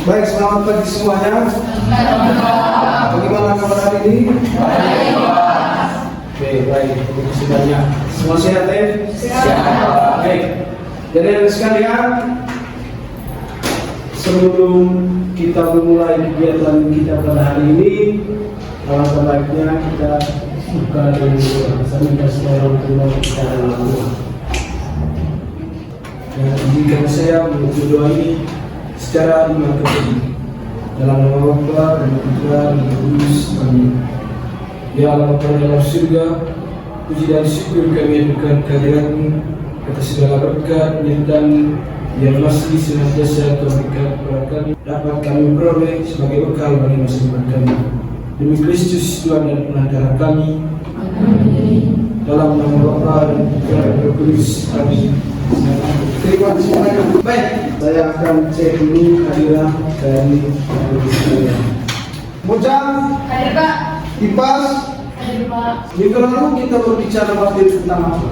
Baik, selamat pagi semuanya. Bagaimana kabar hari ini? Oke, baik. Terima kasih banyak. Semua sehat ya? Sehat. Baik. Jadi sekalian, sebelum kita memulai kegiatan kita pada hari ini, alangkah baiknya kita buka dengan doa. Saya minta semua orang tua kita dalam doa. Dan izinkan saya menuju doa ini secara iman kepada dalam nama Bapa dan Putra dan Roh Kudus. Amin. Ya Allah Bapa dalam surga, puji dan syukur kami akan kehadirat-Mu atas segala berkat dan yang masih senantiasa Kau berikan kepada kami, dapat kami peroleh sebagai bekal bagi masa depan kami. Demi Kristus Tuhan dan Penantara kami. Amin. Dalam nama Bapa dan Putra dan Roh Kudus. Amin. Terima kasih banyak. Baik, saya akan cek dulu hadiah dari sekalian. Bujang, hadir Pak. Kipas, Hadir Pak. minggu lalu kita berbicara materi tentang apa?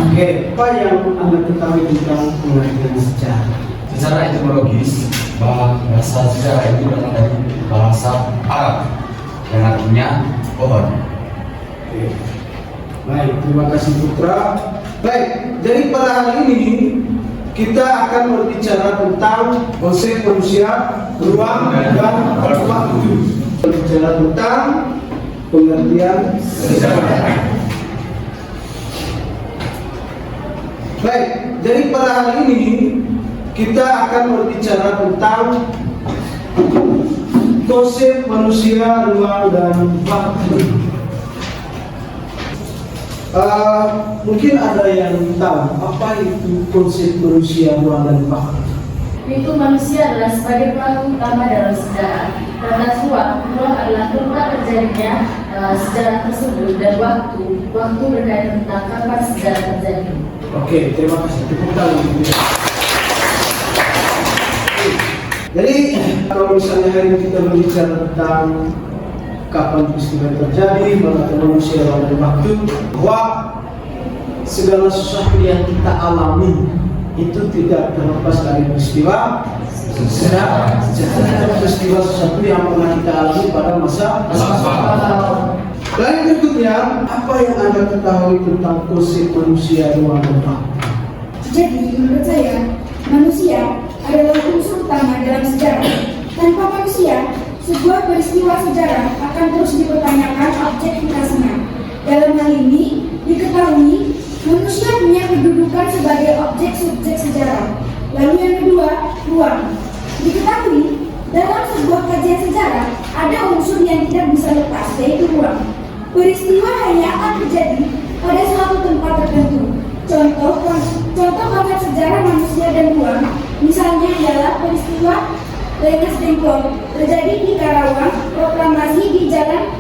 Oke, apa yang Anda ketahui tentang pengertian sejarah? Secara etimologis, bahasa sejarah itu datang dari bahasa Arab yang artinya pohon. Oke. Baik, terima kasih Putra. Baik, jadi pada hari ini kita akan berbicara tentang konsep manusia, ruang, dan waktu. Berbicara tentang pengertian sejarah. Baik, jadi pada hari ini kita akan berbicara tentang konsep manusia, ruang, dan waktu. Mungkin ada yang tahu apa itu konsep manusia, ruang, dan waktu. Itu manusia adalah sebagai pelaku utama dalam sejarah. Karena ruang adalah tempat terjadinya sejarah tersebut, dan waktu berkaitan tentang kapan sejarah terjadi. Oke, terima kasih. Tepuk tangan. Jadi kalau misalnya hari ini kita berbicara tentang kapan peristiwa terjadi, mengenai manusia, ruang, dan waktu, bahwa segala sesuatu yang kita alami itu tidak terlepas dari peristiwa sejarah. Peristiwa sesuatu yang pernah kita alami pada masa lalu. Dan berikutnya, apa yang Anda ketahui tentang konsep manusia, ruang, dan waktu? Jadi, menurut saya, manusia adalah unsur utama dalam sejarah. Tanpa manusia, sebuah peristiwa sejarah akan terus dipertanyakan objektivitasnya. Dalam hal ini, diketahui manusia punya kedudukan sebagai objek subjek sejarah. Lalu yang kedua, ruang. Diketahui dalam sebuah kajian sejarah ada unsur yang tidak bisa lepas, yaitu ruang. Peristiwa hanya akan terjadi pada suatu tempat tertentu. Contoh konsep sejarah manusia dan ruang misalnya adalah peristiwa Rengas Dengklok terjadi di Karawang, proklamasi di Jalan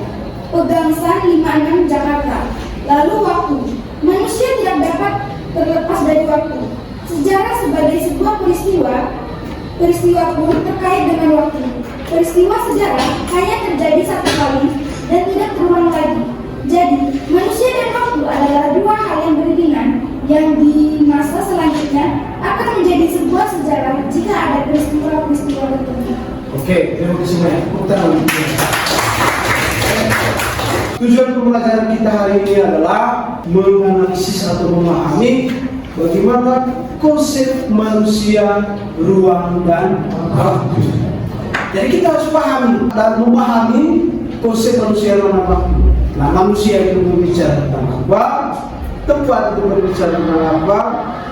Pegangsaan 56 Jakarta. Lalu waktu, manusia tidak dapat terlepas dari waktu. Sejarah sebagai sebuah peristiwa pun terkait dengan waktu. Peristiwa sejarah hanya terjadi satu kali dan tidak terulang lagi. Jadi, manusia dan waktu adalah dua hal yang beriringan yang di masa selanjutnya akan menjadi sebuah sejarah jika ada peristiwa-peristiwa tertentu. Oke, terima kasih banyak. Tujuan pembelajaran kita hari ini adalah menganalisis atau memahami bagaimana konsep manusia, ruang, dan waktu. Jadi kita harus pahami dan memahami konsep manusia, ruang, dan waktu. Nah, manusia itu berbicara tentang apa, tempat itu berbicara tentang apa,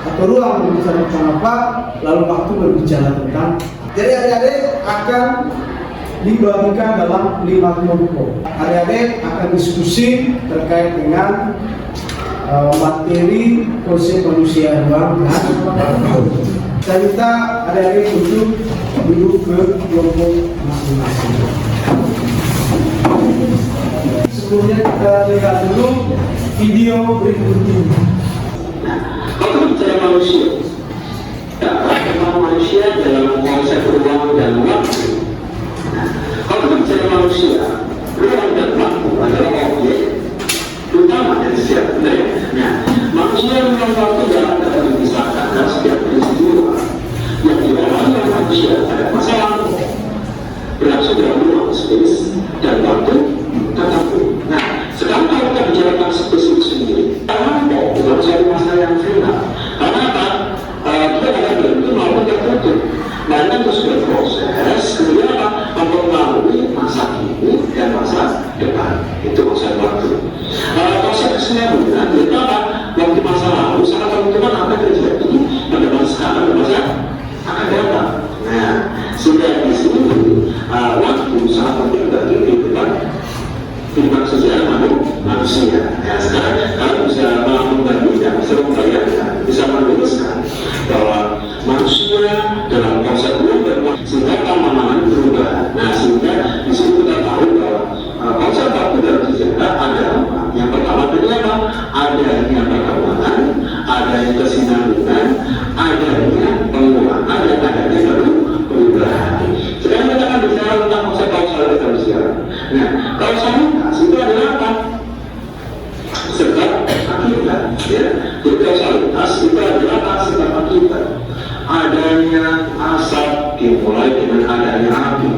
atau ruang berbicara tentang apa, lalu waktu berbicara tentang. Jadi adik-adik akan dibagikan dalam 5 kelompok. Adik-adik akan diskusi terkait dengan materi konsep manusia, ruang, dan waktu. Saya minta adik-adik untuk duduk ke kelompok masing-masing. Sebelumnya kita lihat dulu video berikut ini. Kalau bicara manusia, tentang manusia dalam konsep ruang dan waktu. Kalau bicara manusia, ruang dan waktu adalah objek utama dari setiap budaya. Nah, manusia dan waktu dapat dipisahkan dari setiap peristiwa yang dialami dan waktu tertentu. Nah, sekarang kalau kita bicarakan spesifik sendiri, karena bukan suatu masalah yang final. Karena apa? Dia ada berhenti maupun tertutup. Nah, ini terus berproses. Kemudian apa? Mempengaruhi masa kini dan masa depan. Itu konsep waktu. Konsep kesinambungan itu apa? Waktu masa lalu sangat menentukan apa yang terjadi pada masa sekarang dan masa akan datang. Nah, sehingga di sini waktu sangat penting bagi kehidupan sejarah manusia. Ya, sekarang kalau bisa membandingkan, bisa membayangkan, bisa menuliskan bahwa manusia dalam konsep global sehingga pemahaman berubah. Nah, sehingga di sini kita tahu bahwa konsep waktu dalam sejarah ada apa? Yang pertama tadi apa? Adanya perkembangan, adanya kesinambungan, adanya pengulangan, dan adanya perubahan. Sekarang kita akan bicara tentang konsep kausalitas dalam sejarah. Nah, kausalitas itu adalah apa? Sebab akibat, ya. Jadi kausalitas itu adalah apa? Sebab akibat. Adanya asap dimulai dengan adanya api,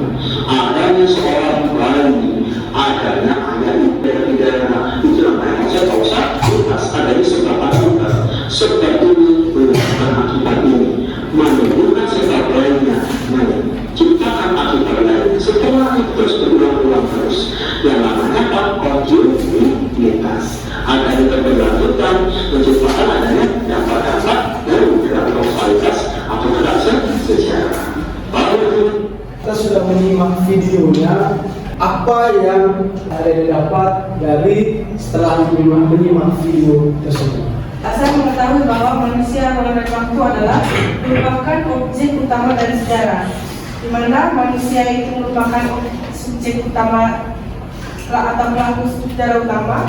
adanya seorang bayi, adanya ayat dari pidana. Itu namanya konsep kausalitas. Adanya sebab akibat. Sebab ini menyebabkan akibat ini, menimbulkan sebab lainnya, menciptakan akibat lainnya. Setelah itu terus berulang-ulang terus. Yang namanya apa? Kontinuitas. Adanya keberlanjutan menciptakan adanya dampak-dampak dari kausalitas atau berdasar sejarah. Baru Kita sudah menyimak videonya. Apa yang ada didapat dari setelah menyimak video tersebut? Asal mengetahui bahwa manusia mengenai waktu adalah merupakan objek utama dari sejarah, di mana manusia itu merupakan subjek utama atau pelaku sejarah utama.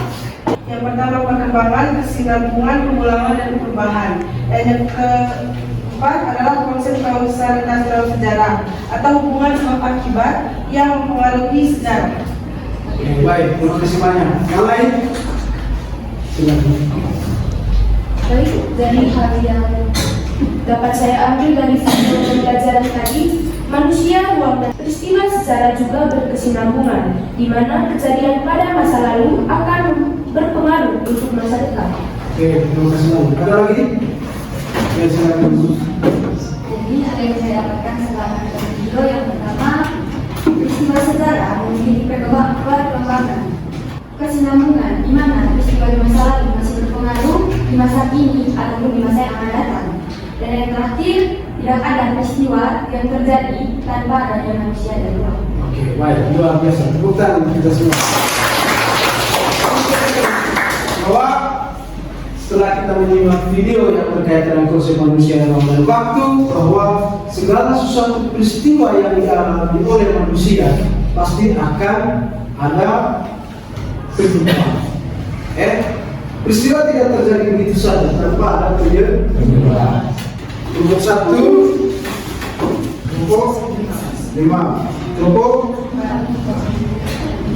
Yang pertama perkembangan, kesinambungan, pengulangan, dan perubahan. Dan yang keempat adalah konsep kausalitas dalam sejarah atau hubungan sebab akibat yang mempengaruhi sejarah. Baik, terima kasih banyak. Yang lain? Silakan. Baik, dari hal yang dapat saya ambil dari video pembelajaran tadi, manusia, ruang, dan peristiwa sejarah juga berkesinambungan, di mana kejadian pada masa lalu akan berpengaruh untuk masa depan. Oke, terima kasih banyak. Ada lagi? Ya, silakan. Jadi ada yang saya dapatkan setelah menonton video yang pertama, peristiwa sejarah memiliki perkembangan kesinambungan, di mana peristiwa di masa lalu masih berpengaruh di masa kini ataupun di masa yang akan datang. Dan yang terakhir, tidak ada peristiwa yang terjadi tanpa adanya manusia dan ruang. Oke, baik, luar biasa. Tepuk tangan kita semua. Bahwa setelah kita menyimak video yang berkaitan dengan konsep manusia dalam waktu, bahwa segala sesuatu peristiwa yang dialami oleh manusia pasti akan ada perubahan. Peristiwa tidak terjadi begitu saja tanpa ada perubahan. Kelompok 1, kelompok 5, kelompok.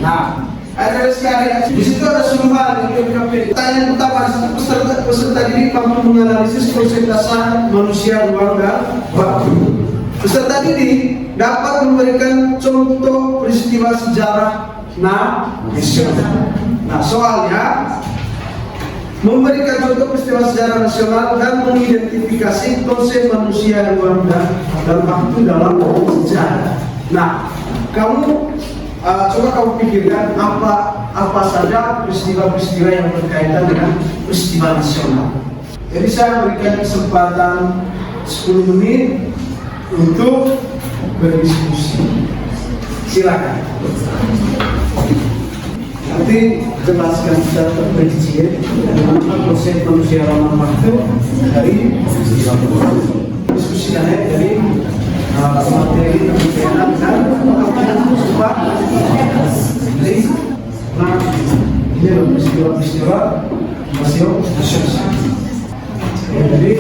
Nah, ada sekali di situ ada sumber yang KPK. Pertanyaan pertama, peserta didik mampu menganalisis konsep dasar manusia, ruang, dan waktu. Peserta didik dapat memberikan contoh peristiwa sejarah nasional. Nah, soalnya memberikan contoh peristiwa sejarah nasional dan mengidentifikasi konsep manusia, ruang, dan waktu dalam sejarah. Nah, kamu coba kamu pikirkan apa saja peristiwa-peristiwa yang berkaitan dengan peristiwa nasional. Jadi saya berikan kesempatan 10 menit untuk berdiskusi. Silakan. Nanti jelaskan secara terperinci bagaimana konsep manusia ramah waktu dari diskusinya dari materi pembicaraan dan sumpah. Jadi, ini adalah peristiwa nasional. Jadi,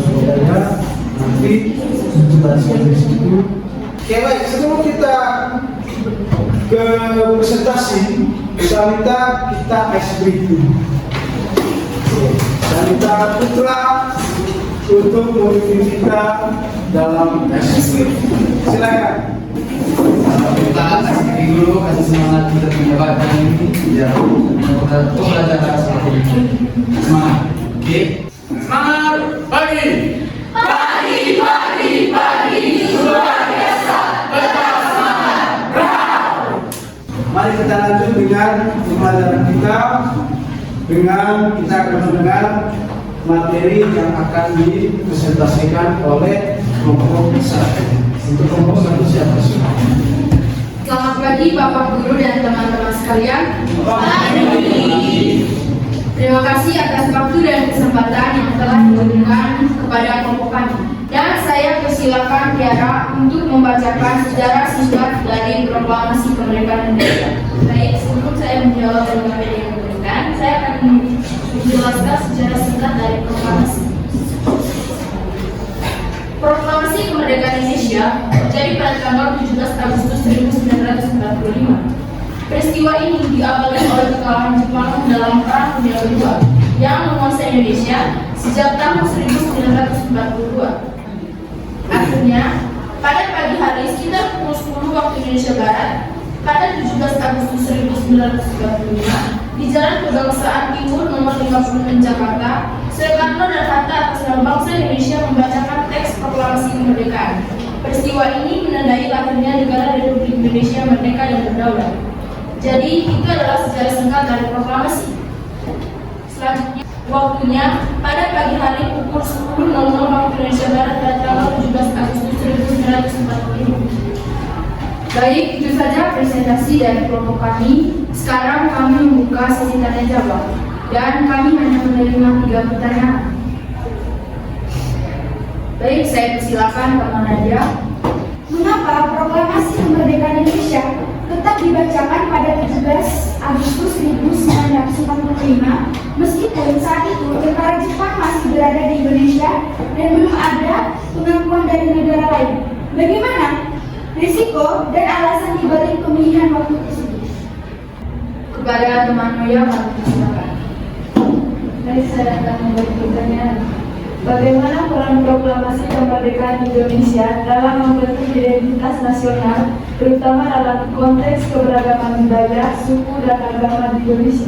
saudara nanti jelaskan di situ. Oke, baik. Sebelum kita ke presentasi, saya minta kita ice breaking. Saya minta Putra untuk memimpin kita dalam ice breaking. Silakan. Kita kasih dulu, kasih semangat kita punya badan ini biar kita belajar seperti ini. Semangat, oke? Semangat, pagi! Pagi, pagi, pagi, luar biasa, tetap semangat, Mari kita lanjut dengan pembelajaran kita. Kita akan mendengar materi yang akan dipresentasikan oleh kelompok 1. Untuk kelompok 1 siapa sih? Selamat pagi Bapak Guru dan teman-teman sekalian. Terima kasih atas waktu dan kesempatan yang telah diberikan kepada kelompok kami. Dan saya persilakan Tiara untuk membacakan sejarah singkat dari Proklamasi Kemerdekaan Indonesia. Baik, sebelum saya menjawab dari materi yang diberikan, saya akan menjelaskan sejarah singkat dari proklamasi. Proklamasi Kemerdekaan Indonesia terjadi pada tanggal 17 Agustus 1945. Peristiwa ini diawali oleh kekalahan Jepang dalam Perang Dunia Kedua yang menguasai Indonesia sejak tahun 1942. Akhirnya, pada pagi hari sekitar pukul 10 waktu Indonesia Barat, pada 17 Agustus 1945, di Jalan Kebangsaan Timur nomor 56 Jakarta, Soekarno dan Hatta atas nama bangsa Indonesia membacakan teks proklamasi kemerdekaan. Peristiwa ini menandai lahirnya negara Republik Indonesia merdeka dan berdaulat. Jadi itu adalah sejarah singkat dari proklamasi. Selanjutnya, waktunya pada pagi hari pukul 10.00 waktu Indonesia Barat pada tanggal 17 Agustus 1945. Baik, itu saja presentasi dari kelompok kami. Sekarang kami membuka sesi tanya jawab dan kami hanya menerima 3 pertanyaan. Baik, saya persilakan Teman Nadia. Mengapa proklamasi kemerdekaan Indonesia tetap dibacakan pada 17 Agustus 1945 meskipun saat itu tentara Jepang masih berada di Indonesia dan belum ada pengakuan dari negara lain? Bagaimana risiko dan alasan dibalik pemilihan waktu tersebut? Kepada teman Noya, kami persilakan. Baik, saya akan memberi pertanyaan. Bagaimana peran proklamasi kemerdekaan Indonesia dalam membentuk identitas nasional, terutama dalam konteks keberagaman budaya, suku, dan agama di Indonesia?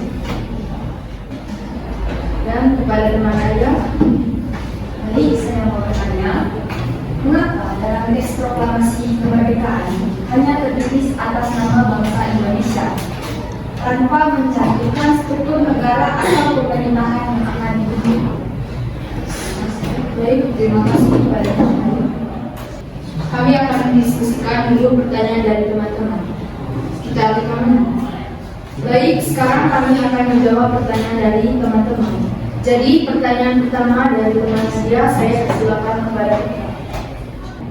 Dan kepada teman Nadia. Jadi saya mau bertanya, mengapa dalam teks proklamasi kemerdekaan hanya tertulis atas nama bangsa Indonesia tanpa mencantumkan struktur negara atau pemerintahan yang akan dibentuk? Baik, terima kasih kepada teman-teman. Kami akan mendiskusikan dulu pertanyaan dari teman-teman. Kita lihat. Baik, sekarang kami akan menjawab pertanyaan dari teman-teman. Jadi pertanyaan pertama dari teman Nadia, saya persilakan kepada.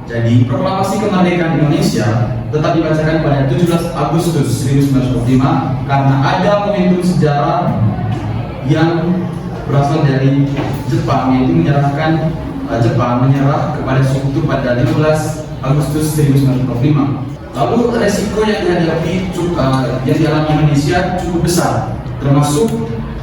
Jadi, Proklamasi Kemerdekaan Indonesia tetap dibacakan pada 17 Agustus 1945 karena ada momentum sejarah yang berasal dari Jepang, yaitu Jepang menyerah kepada sekutu pada 15 Agustus 1945. Lalu resiko yang dihadapi yang dialami Indonesia cukup besar, termasuk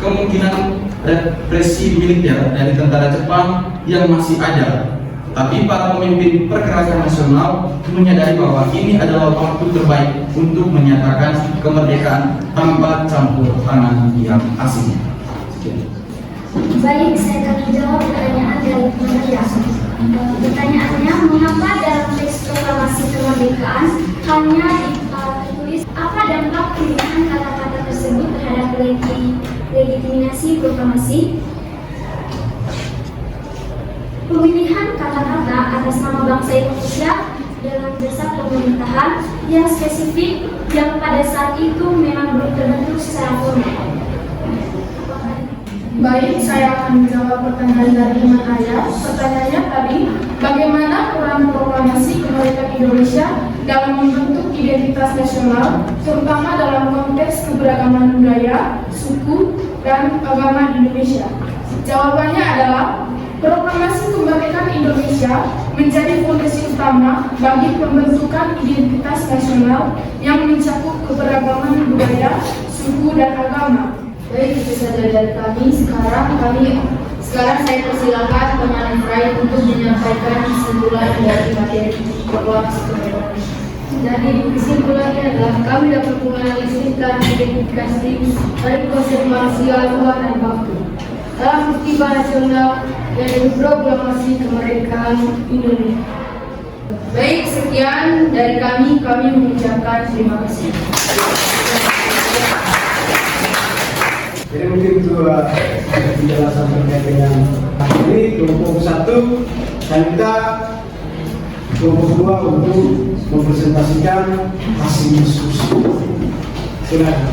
kemungkinan represi militer dari tentara Jepang yang masih ada. Tapi para pemimpin pergerakan nasional menyadari bahwa ini adalah waktu terbaik untuk menyatakan kemerdekaan tanpa campur tangan yang asing. Baik, saya akan menjawab pertanyaan dari teman Nadia. Pertanyaannya, mengapa dalam teks proklamasi kemerdekaan hanya ditulis apa dampak penggunaan kata-kata tersebut terhadap legitimasi proklamasi? Pemilihan kata-kata atas nama bangsa Indonesia dalam dasar pemerintahan yang spesifik yang pada saat itu memang belum terbentuk secara formal. Baik, saya akan menjawab pertanyaan dari teman Ayah. Pertanyaannya tadi, bagaimana peran proklamasi kemerdekaan Indonesia dalam membentuk identitas nasional, terutama dalam konteks keberagaman budaya, suku, dan agama di Indonesia? Jawabannya adalah, proklamasi kemerdekaan Indonesia menjadi fondasi utama bagi pembentukan identitas nasional yang mencakup keberagaman budaya, suku, dan agama. Baik, itu saja dari kami. Sekarang saya persilakan teman Efraim untuk menyampaikan kesimpulan dari materi proklamasi kemerdekaan. Jadi kesimpulannya adalah kami dapat menganalisiskan identifikasi dari konsep manusia, Tuhan dan waktu dalam peristiwa nasional dan proklamasi kemerdekaan Indonesia. Baik, sekian dari kami mengucapkan terima kasih. Jadi mungkin itu penjelasan terkait dengan ini kelompok 1 dan kita kelompok 2 untuk mempresentasikan hasil diskusi. Silakan.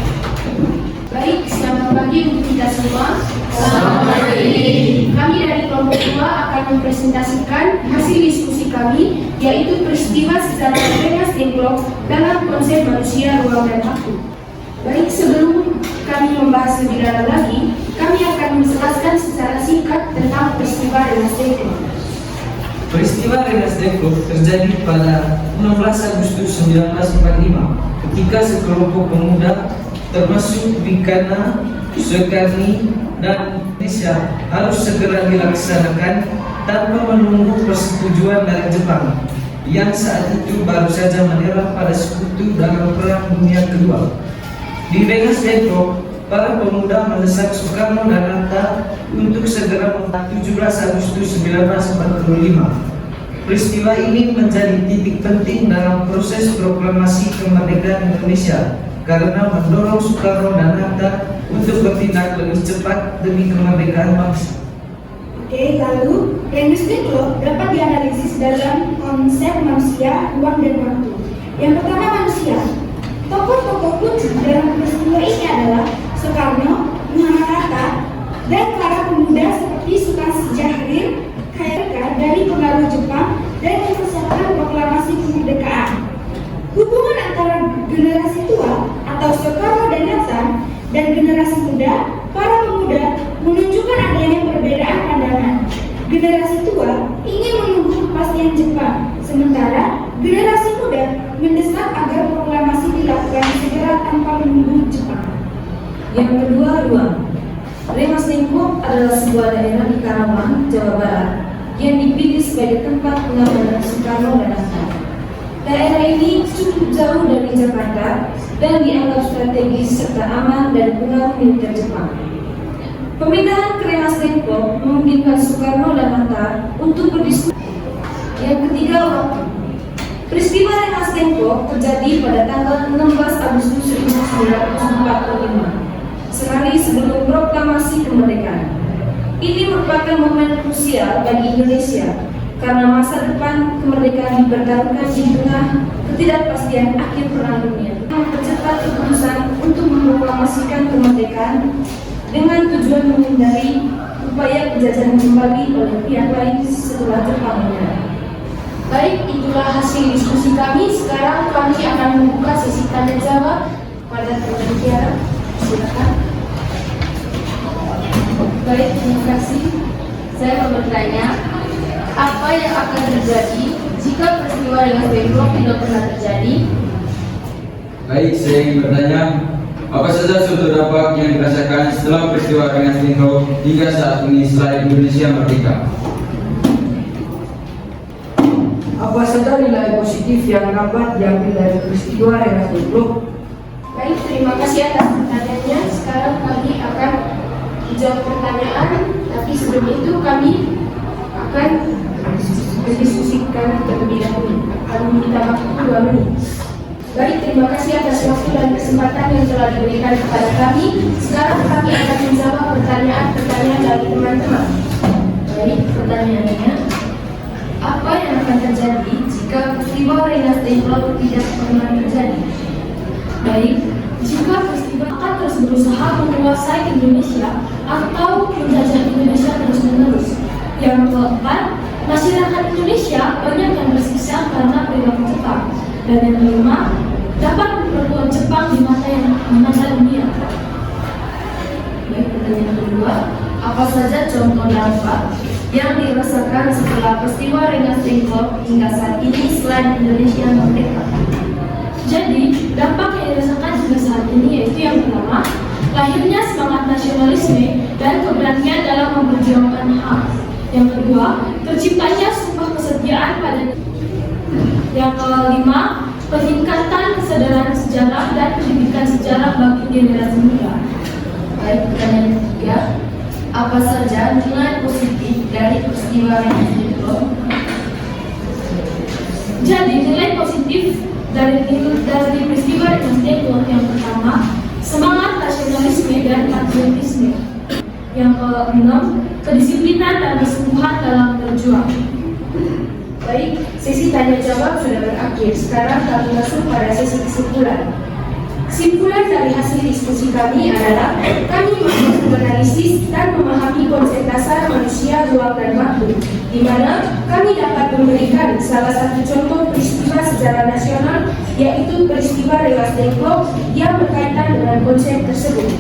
Baik, selamat pagi untuk kita semua. Selamat pagi. Kami dari kelompok 2 akan mempresentasikan hasil diskusi kami, yaitu peristiwa sejarah Rengas Dengklok dalam konsep manusia, ruang, dan waktu. Baik, sebelum kami membahas lebih dalam lagi, kami akan menjelaskan secara singkat tentang peristiwa Rengas Dengklok. Peristiwa Rengas Dengklok terjadi pada 16 Agustus 1945 ketika sekelompok pemuda termasuk Bikana, Soekarni, dan Indonesia harus segera dilaksanakan tanpa menunggu persetujuan dari Jepang yang saat itu baru saja menyerah pada sekutu dalam Perang Dunia Kedua. Di Rengas Dengklok, para pemuda mendesak Soekarno dan Hatta untuk segera membantu 17 Agustus 1945. Peristiwa ini menjadi titik penting dalam proses proklamasi kemerdekaan Indonesia karena mendorong Soekarno dan Hatta untuk bertindak lebih cepat demi kemerdekaan bangsa. Oke, lalu Rengas Dengklok dapat dianalisis dalam konsep manusia, ruang, dan waktu. Yang pertama, manusia. Tokoh-tokoh kunci dalam peristiwa ini adalah Soekarno, Muhammad Hatta, dan para pemuda seperti Sukasi Jahrir, Khairka dari pengaruh Jepang dan mempersiapkan proklamasi kemerdekaan. Hubungan antara generasi tua atau Soekarno dan Hatta dan generasi muda, para pemuda menunjukkan adanya perbedaan pandangan. Generasi tua ingin menunggu kepastian Jepang, sementara generasi muda mendesak agar proklamasi dilakukan segera tanpa menunggu Jepang. Yang kedua, ruang. Rengas Dengklok adalah sebuah daerah di Karawang, Jawa Barat yang dipilih sebagai tempat pengamanan Soekarno dan Hatta. Daerah ini cukup jauh dari Jakarta dan dianggap strategis serta aman dari pengaruh militer Jepang. Pemindahan ke Rengas Dengklok memungkinkan Soekarno dan Hatta untuk berdiskusi. Yang ketiga, waktu. Peristiwa Rengas Dengklok terjadi pada tanggal 16 Agustus 1945, sehari sebelum proklamasi kemerdekaan. Ini merupakan momen krusial bagi Indonesia karena masa depan kemerdekaan dipertaruhkan di tengah ketidakpastian akhir Perang Dunia. Mempercepat keputusan untuk memproklamasikan kemerdekaan dengan tujuan menghindari upaya penjajahan kembali oleh pihak lain setelah Jepang menyerah. Baik, itulah hasil diskusi kami. Sekarang kami akan membuka sesi tanya jawab pada pembicara. Silakan. Baik, terima kasih. Saya mau bertanya, apa yang akan terjadi jika peristiwa Rengas Dengklok tidak pernah terjadi? Baik, saya ingin bertanya, apa saja suatu dampak yang dirasakan setelah peristiwa Rengas Dengklok hingga saat ini setelah Indonesia merdeka? Apa saja nilai positif yang dapat diambil dari peristiwa Rengas Dengklok? Baik, terima kasih atas pertanyaannya. Sekarang kami akan menjawab pertanyaan, tapi sebelum itu kami akan mendiskusikan terlebih dahulu. Kami minta waktu 2 menit. Baik, terima kasih atas waktu dan kesempatan yang telah diberikan kepada kami. Sekarang kami akan menjawab pertanyaan-pertanyaan dari teman-teman. Baik, pertanyaannya, apa yang akan terjadi jika peristiwa Rengas Dengklok tidak pernah terjadi? Baik, jika peristiwa akan terus berusaha menguasai Indonesia atau menjajah Indonesia terus-menerus. Yang keempat, masyarakat Indonesia banyak yang tersiksa karena perilaku Jepang. Dan yang kelima, dapat memperkuat Jepang di mata dunia. Baik, pertanyaan kedua, apa saja contoh dampak yang dirasakan setelah peristiwa Rengas Dengklok hingga saat ini selain Indonesia merdeka? Jadi, dampak yang dirasakan hingga saat ini yaitu yang pertama, lahirnya semangat nasionalisme dan keberanian dalam memperjuangkan hak. Yang kedua, terciptanya sumpah kesetiaan pada. Yang kelima, peningkatan kesadaran sejarah dan pendidikan sejarah bagi generasi muda. Baik, pertanyaan ketiga, apa saja nilai positif dari peristiwa Rengas Dengklok? Jadi nilai positif dari peristiwa Rengas Dengklok yang pertama, semangat nasionalisme dan patriotisme. Yang keenam, kedisiplinan dan kesungguhan dalam berjuang. Baik, sesi tanya jawab sudah berakhir. Sekarang kami masuk pada sesi kesimpulan. Kesimpulan dari hasil diskusi kami adalah kami mampu menganalisis dan memahami konsep dasar manusia, ruang, dan waktu, di mana kami dapat memberikan salah satu contoh peristiwa sejarah nasional, yaitu peristiwa Rengas Dengklok yang berkaitan dengan konsep tersebut.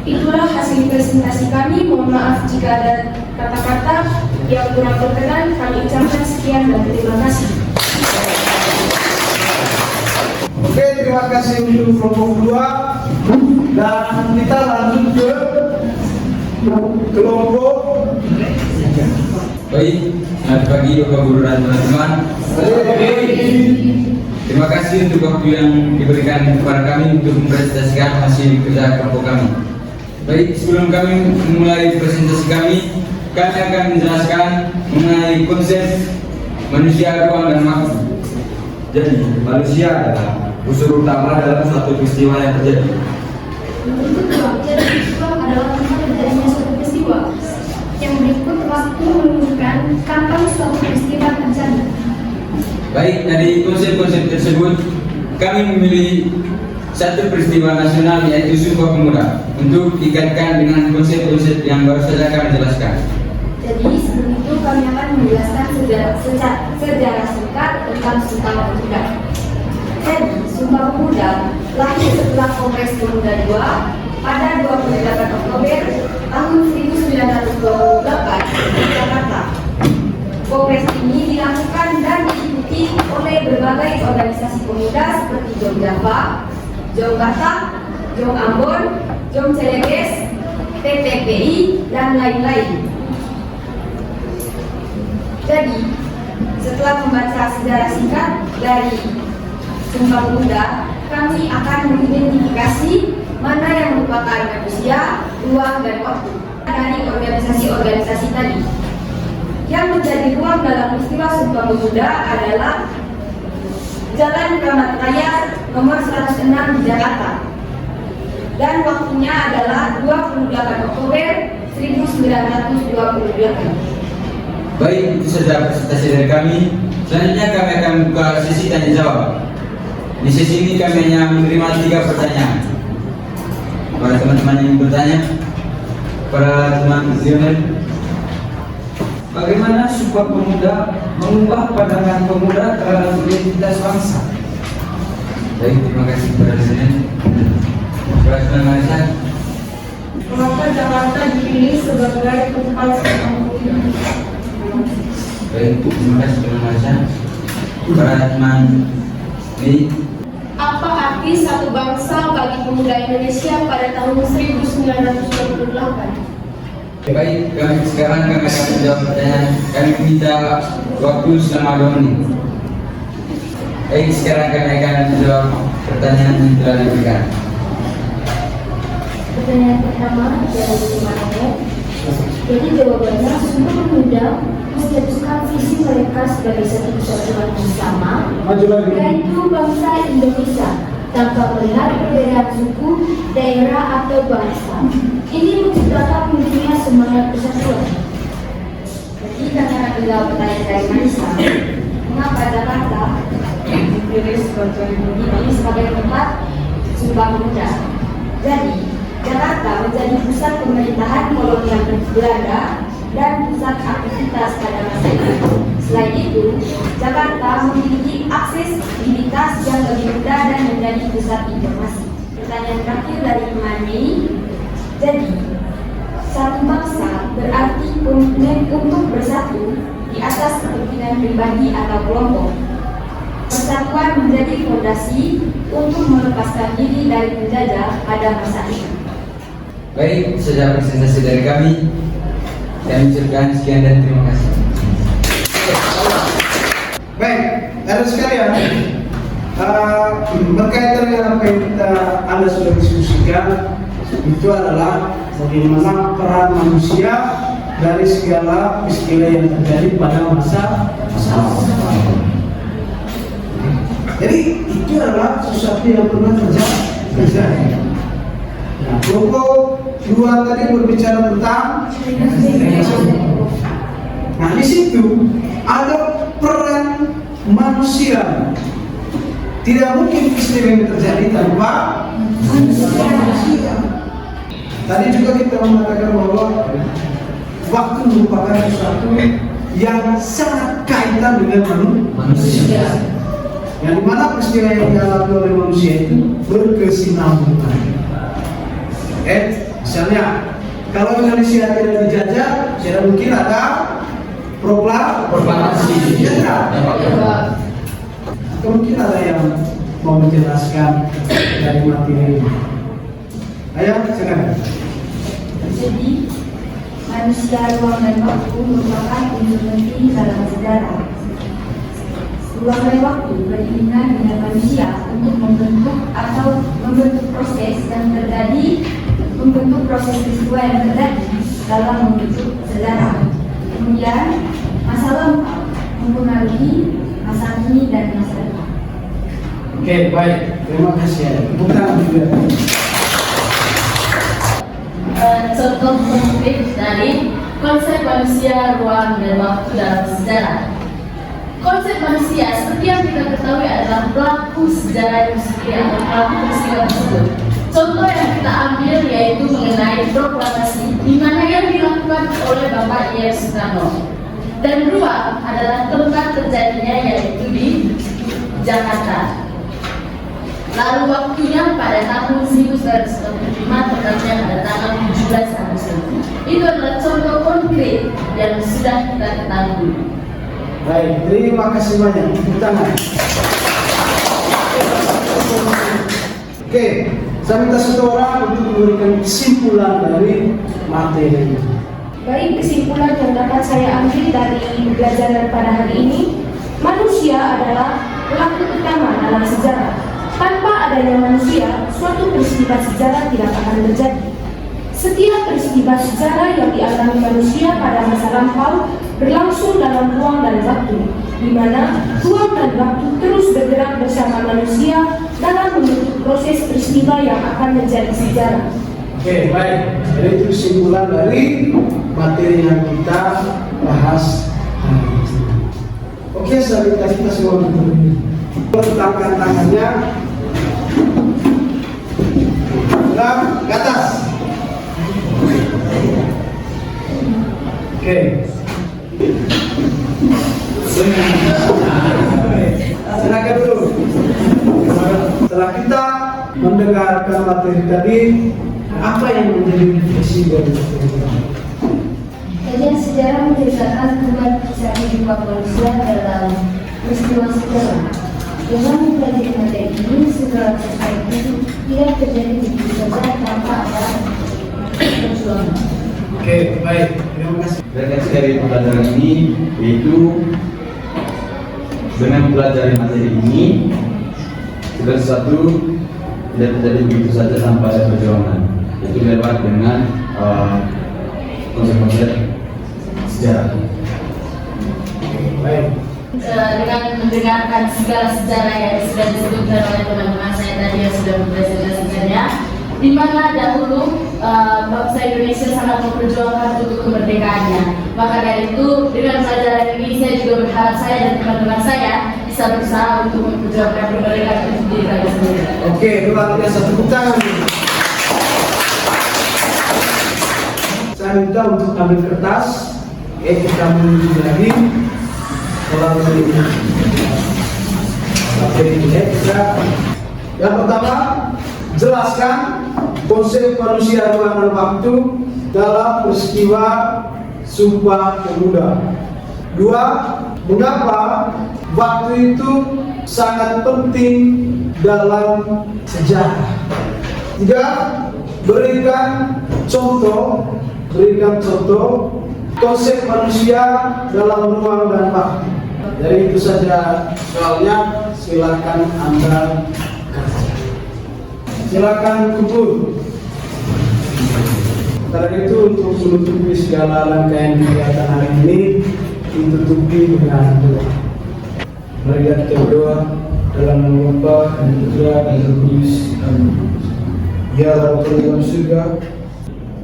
Itulah hasil presentasi kami. Mohon maaf jika ada kata-kata yang kurang berkenan. Kami ucapkan sekian dan terima kasih. Oke, terima kasih untuk kelompok 2 dan kita lanjut ke kelompok. Baik, selamat pagi Bapak Guru dan teman-teman. Terima kasih untuk waktu yang diberikan kepada kami untuk mempresentasikan hasil kerja kelompok kami. Baik, sebelum kami memulai presentasi kami akan menjelaskan mengenai konsep manusia, ruang, dan waktu. Jadi, manusia adalah unsur utama dalam suatu peristiwa yang terjadi. Jadi ruang adalah tempat terjadinya suatu peristiwa. Yang berikut waktu menunjukkan kapan suatu peristiwa terjadi. Baik, dari konsep-konsep tersebut kami memilih satu peristiwa nasional, yaitu Sumpah Pemuda, untuk dikaitkan dengan konsep-konsep yang baru saja kami jelaskan. Jadi sebelum itu kami akan menjelaskan sejarah singkat tentang Sumpah Pemuda. Jadi Sumpah Pemuda lahir setelah Kongres Pemuda II pada 28 Oktober tahun 1928 di Jakarta. Kongres ini dilakukan dan diikuti oleh berbagai organisasi pemuda seperti Jom Java, Jom Batak, Jom Ambon, Jom Celebes, PTPI, dan lain-lain. Jadi, setelah membaca sejarah singkat dari Sumpah Pemuda, kami akan mengidentifikasi mana yang merupakan manusia, ruang, dan waktu dari organisasi-organisasi tadi. Yang menjadi ruang dalam peristiwa Sumpah Pemuda adalah Jalan Kramat Raya nomor 106 di Jakarta. Dan waktunya adalah 28 Oktober 1928. Baik, itu saja presentasi dari kami. Selanjutnya kami akan buka sesi tanya jawab. Di sesi ini kami hanya menerima 3 pertanyaan. Para teman-teman yang bertanya, para teman Lionel, Bagaimana Sumpah Pemuda mengubah pandangan pemuda terhadap identitas bangsa? baik, terima kasih kepada Lionel. Para teman Marisa, Mengapa Jakarta dipilih sebagai tempat Sumpah Pemuda? baik, terima kasih teman Marisa. Para teman Lee, Apa arti satu bangsa bagi pemuda Indonesia pada tahun 1928? baik, sekarang kami akan menjawab pertanyaan. Kami minta waktu selama 2 menit. Baik, sekarang kami akan menjawab pertanyaan yang telah diberikan. Pertanyaan pertama dari Manado. Jadi jawabannya Sumpah Pemuda mencetuskan visi mereka sebagai satu kesatuan bersama, yaitu bangsa Indonesia, tanpa melihat perbedaan suku, daerah, atau bangsa. Ini menciptakan munculnya semangat persatuan. Jadi kami akan menjawab pertanyaan dari Marisa. Mengapa Jakarta dipilih sebagai tempat Sumpah Pemuda? Jadi Jakarta menjadi pusat pemerintahan kolonial Belanda dan pusat aktivitas pada masa itu. Selain itu, Jakarta memiliki akses mobilitas yang lebih mudah dan menjadi pusat informasi. Pertanyaan terakhir dari Mani. Jadi, satu bangsa berarti komitmen untuk bersatu di atas kepentingan pribadi atau kelompok. Persatuan menjadi fondasi untuk melepaskan diri dari penjajah pada masa itu. Baik, itu saja presentasi dari kami. Kami ucapkan sekian dan terima kasih. Baik, ada sekalian, berkaitan dengan apa yang Anda sudah diskusikan, itu adalah bagaimana peran manusia dari segala peristiwa yang terjadi pada masa lalu. Jadi itu adalah sesuatu yang pernah terjadi. Nah, kelompok 2 tadi berbicara tentang. Nah, di situ ada peran manusia. Tidak mungkin peristiwa yang terjadi tanpa manusia. Tadi juga kita mengatakan bahwa waktu merupakan sesuatu yang sangat kaitan dengan manusia. Yang dimana peristiwa yang dialami oleh manusia itu berkesinambungan. Misalnya, kalau Indonesia tidak dijajah, tidak mungkin ada proklamasi. Mungkin ada yang mau menjelaskan dari materi ini. Ayo, silakan. Jadi, manusia, ruang dan waktu merupakan unsur penting dalam sejarah. Ruang dan waktu berhubungan dengan manusia untuk membentuk proses yang terjadi, membentuk proses peristiwa yang terjadi dalam membentuk sejarah. Kemudian, masa lalu mempengaruhi masa kini dan masa depan. Oke, baik. Terima kasih. Bukan juga. Contoh konkret dari konsep manusia, ruang, dan waktu dalam sejarah. Konsep manusia seperti yang kita ketahui adalah pelaku sejarah itu sendiri atau pelaku peristiwa tersebut. Contoh yang kita ambil yaitu mengenai proklamasi, di mana yang dilakukan oleh Bapak I.R. Soekarno. Dan ruang adalah tempat terjadinya yaitu di Jakarta. Lalu waktunya pada tahun 1945, tepatnya pada tanggal 17 Agustus. Itu adalah contoh konkret yang sudah kita ketahui. Baik, terima kasih banyak. Tepuk tangan. Oke, saya minta satu orang untuk memberikan kesimpulan dari materi ini. Baik, kesimpulan yang dapat saya ambil dari pembelajaran pada hari ini, manusia adalah pelaku utama dalam sejarah. Tanpa adanya manusia, suatu peristiwa sejarah tidak akan terjadi. Setiap peristiwa sejarah yang dialami manusia pada masa lampau berlangsung dalam ruang dan waktu, di mana ruang dan waktu terus bergerak bersama manusia dalam membentuk proses peristiwa yang akan menjadi sejarah. Oke, baik. Jadi itu kesimpulan dari materi yang kita bahas hari ini. Oke, selanjutnya kita semua berdiri. Letakkan tangannya ke atas. Oke. Silakan dulu. Setelah kita mendengarkan materi tadi, apa yang menjadi refleksi dari materi tadi? Kajian sejarah menceritakan tentang kisah kehidupan manusia dalam peristiwa sejarah. Dengan mempelajari materi ini, segala sesuatu tidak terjadi begitu saja tanpa ada perjuangan. Oke, baik. Terima kasih. Refleksi dari pembelajaran ini yaitu dengan mempelajari materi ini segala sesuatu tidak terjadi begitu saja tanpa ada perjuangan. Itu lewat dengan konsep-konsep sejarah. Baik. Dengan mendengarkan segala sejarah yang sudah disebutkan oleh teman-teman saya tadi yang sudah mempresentasikannya, di mana dahulu bangsa Indonesia sangat memperjuangkan untuk kemerdekaannya. Maka dari itu, dengan pelajaran ini saya juga berharap saya dan teman-teman saya bisa berusaha untuk memperjuangkan kemerdekaan itu diri kami sendiri. Oke, luar biasa. Tepuk tangan. Saya minta untuk ambil kertas, kita menuju lagi. Kalau ini kita yang pertama jelaskan konsep manusia, ruang dan waktu dalam peristiwa Sumpah Pemuda. 2. Mengapa waktu itu sangat penting dalam sejarah. 3. Berikan contoh konsep manusia dalam ruang dan waktu. Jadi itu saja soalnya, silakan Anda kerja. Silakan kumpul. Karena itu untuk menutupi segala rangkaian kegiatan hari ini, ditutupi dengan doa. Mari kita berdoa dalam nama Bapa dan Putra dan Roh Kudus. Amin. Ya Rabbal dalam surga,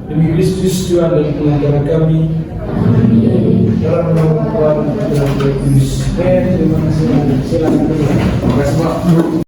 demi Kristus Tuhan dan pengacara kami. Amin. Dalam nama Bapa dan Putra dan Roh Kudus. Terima kasih. Silakan. Terima kasih Pak.